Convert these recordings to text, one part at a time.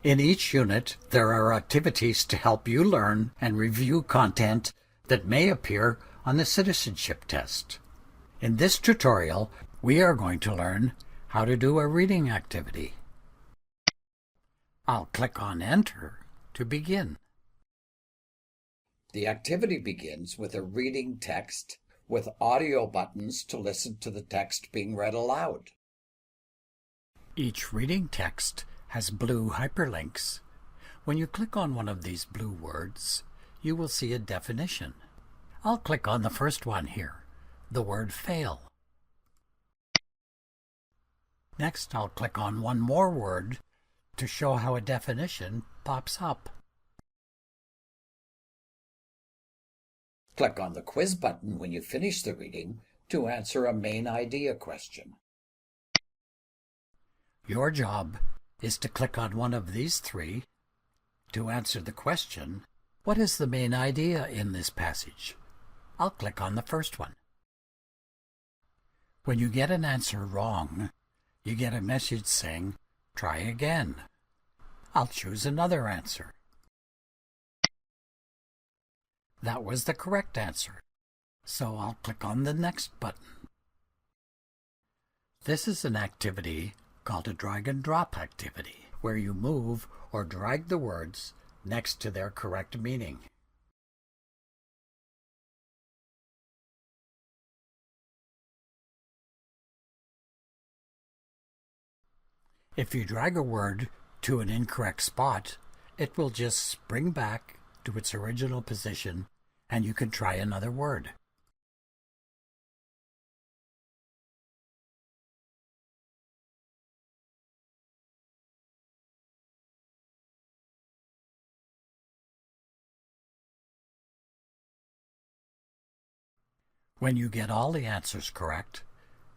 In each unit, there are activities to help you learn and review content that may appear on the citizenship test. In this tutorial, we are going to learn how to do a reading activity. I'll click on Enter to begin. The activity begins with a reading text with audio buttons to listen to the text being read aloud. Each reading text has blue hyperlinks. When you click on one of these blue words, you will see a definition. I'll click on the first one here, the word fail. Next, I'll click on one more word to show how a definition pops up. Click on the quiz button when you finish the reading to answer a main idea question. Your job is to click on one of these three to answer the question, what is the main idea in this passage? I'll click on the first one. When you get an answer wrong, you get a message saying, try again. I'll choose another answer. That was the correct answer, so I'll click on the next button. This is an activity called a drag and drop activity, where you move or drag the words next to their correct meaning. If you drag a word to an incorrect spot, it will just spring back to its original position and you can try another word. When you get all the answers correct,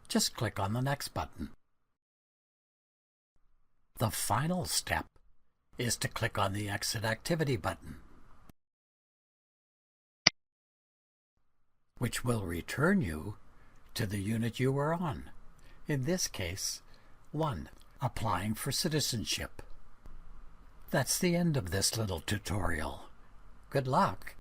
just click on the next button. The final step is to click on the Exit Activity button, which will return you to the unit you were on. In this case, 1. Applying for citizenship. That's the end of this little tutorial. Good luck!